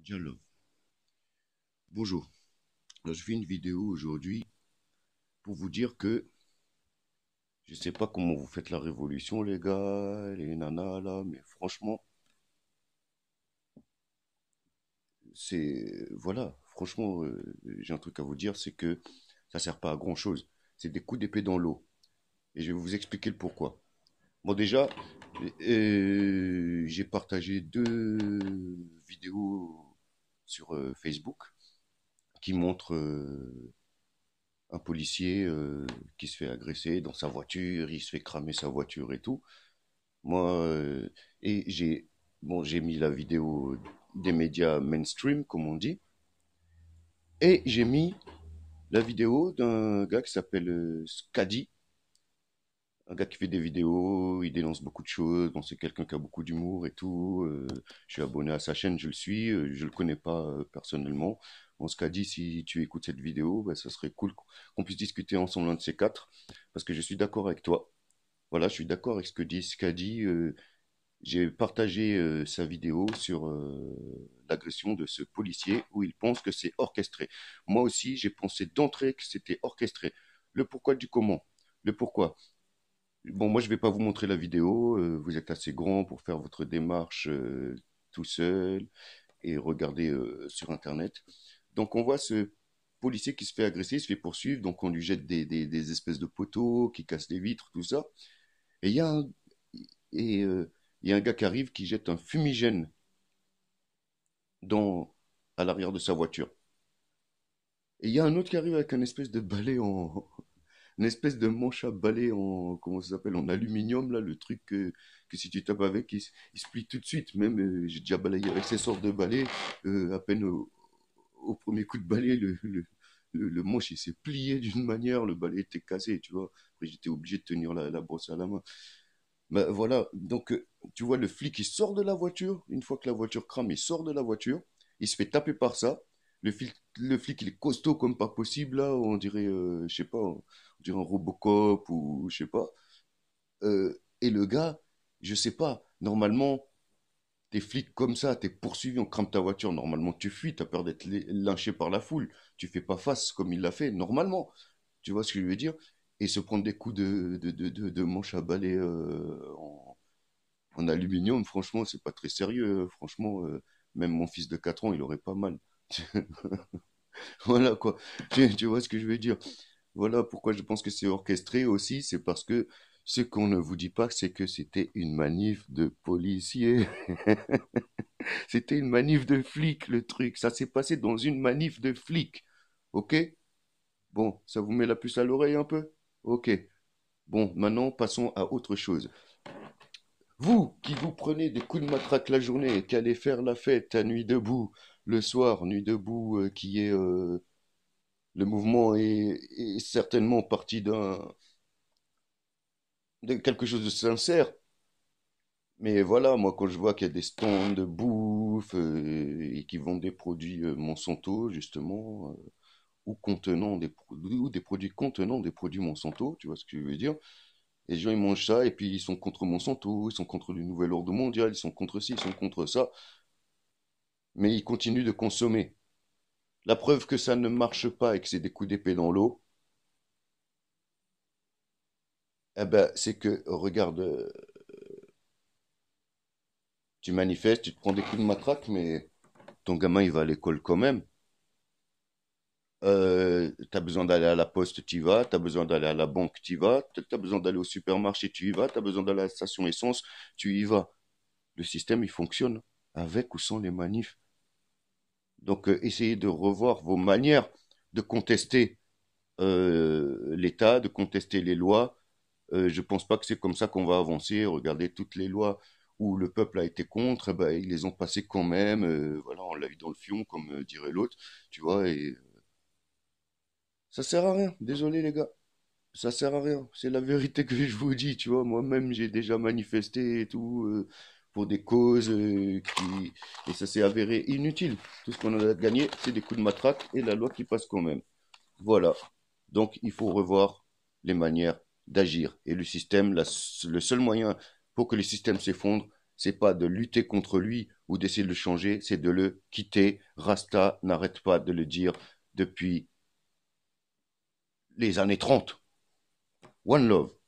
Diallo. Bonjour. Alors, je fais une vidéo aujourd'hui pour vous dire que je sais pas comment vous faites la révolution, les gars, les nanas là, mais franchement, voilà, franchement, j'ai un truc à vous dire, c'est que ça sert pas à grand chose. C'est des coups d'épée dans l'eau. Et je vais vous expliquer le pourquoi. Bon, déjà, j'ai partagé deux vidéos sur Facebook qui montrent un policier qui se fait agresser dans sa voiture, il se fait cramer sa voiture et tout. Moi, et j'ai mis la vidéo des médias mainstream, comme on dit, et j'ai mis la vidéo d'un gars qui s'appelle Skadi, un gars qui fait des vidéos, il dénonce beaucoup de choses, bon, c'est quelqu'un qui a beaucoup d'humour et tout. Je suis abonné à sa chaîne, je le suis, je le connais pas personnellement. On se qu'a dit, si tu écoutes cette vidéo, bah, ça serait cool qu'on puisse discuter ensemble un de ces quatre, parce que je suis d'accord avec toi. Voilà, je suis d'accord avec ce que dit Skadi. J'ai partagé sa vidéo sur l'agression de ce policier où il pense que c'est orchestré. Moi aussi, j'ai pensé d'entrée que c'était orchestré. Le pourquoi du comment. Le pourquoi. Bon, moi, je vais pas vous montrer la vidéo. Vous êtes assez grand pour faire votre démarche tout seul et regarder sur Internet. Donc, on voit ce policier qui se fait agresser, il se fait poursuivre. Donc, on lui jette des espèces de poteaux qui cassent les vitres, tout ça. Et il y a un, et, il y a un gars qui arrive qui jette un fumigène dans, à l'arrière de sa voiture. Et il y a un autre qui arrive avec un espèce de balai une espèce de manche à balai en, comment ça s'appelle, en aluminium, là, le truc que si tu tapes avec, il se plie tout de suite. Même, j'ai déjà balayé avec ces sortes de balais, à peine au premier coup de balai, le manche, il s'est plié d'une manière, le balai était cassé, tu vois. Après, j'étais obligé de tenir la brosse à la main. Ben, voilà, donc, tu vois, le flic, il sort de la voiture, une fois que la voiture crame, il sort de la voiture, il se fait taper par ça. Le flic, il est costaud comme pas possible, là, on dirait, je sais pas, on dirait un Robocop ou je sais pas. Et le gars, je sais pas, normalement, t'es flic comme ça, t'es poursuivi, on crame ta voiture, normalement tu fuis, t'as peur d'être lynché par la foule, tu fais pas face comme il l'a fait, normalement. Tu vois ce que je veux dire? Et se prendre des coups de manche à balai en aluminium, franchement, c'est pas très sérieux. Franchement, même mon fils de 4 ans, il aurait pas mal. Voilà quoi. Tu vois ce que je veux dire? Voilà pourquoi je pense que c'est orchestré aussi. C'est parce que ce qu'on ne vous dit pas, c'est que c'était une manif de policiers. C'était une manif de flics, le truc. Ça s'est passé dans une manif de flics. Ok? Bon, ça vous met la puce à l'oreille un peu? Ok. Bon, maintenant, passons à autre chose. Vous qui vous prenez des coups de matraque la journée et qui allez faire la fête à Nuit debout le soir, Nuit debout qui est le mouvement est certainement parti de quelque chose de sincère. Mais voilà, moi quand je vois qu'il y a des stands de bouffe et qui vendent des produits Monsanto justement ou contenant ou des produits contenant des produits Monsanto, tu vois ce que je veux dire? Et les gens ils mangent ça et puis ils sont contre Monsanto, ils sont contre le nouvel ordre mondial, ils sont contre ci, ils sont contre ça. Mais ils continuent de consommer. La preuve que ça ne marche pas et que c'est des coups d'épée dans l'eau, eh ben, c'est que, regarde, tu manifestes, tu te prends des coups de matraque, mais ton gamin, il va à l'école quand même. T'as besoin d'aller à la poste, tu y vas. T'as besoin d'aller à la banque, tu y vas. T'as besoin d'aller au supermarché, tu y vas. T'as besoin d'aller à la station essence, tu y vas. Le système, il fonctionne avec ou sans les manifs. Donc, essayez de revoir vos manières de contester l'État, de contester les lois. Je pense pas que c'est comme ça qu'on va avancer. Regardez toutes les lois où le peuple a été contre, eh ben, ils les ont passées quand même. Voilà, on l'a eu dans le fion, comme dirait l'autre, tu vois. Et ça sert à rien. Désolé les gars, ça sert à rien. C'est la vérité que je vous dis, tu vois. Moi-même, j'ai déjà manifesté et tout pour des causes et ça s'est avéré inutile. Tout ce qu'on a gagné, c'est des coups de matraque et la loi qui passe quand même. Voilà. Donc, il faut revoir les manières d'agir. Et le système, le seul moyen pour que le système s'effondre, c'est pas de lutter contre lui ou d'essayer de le changer, c'est de le quitter. Rasta n'arrête pas de le dire depuis les années 30. One love.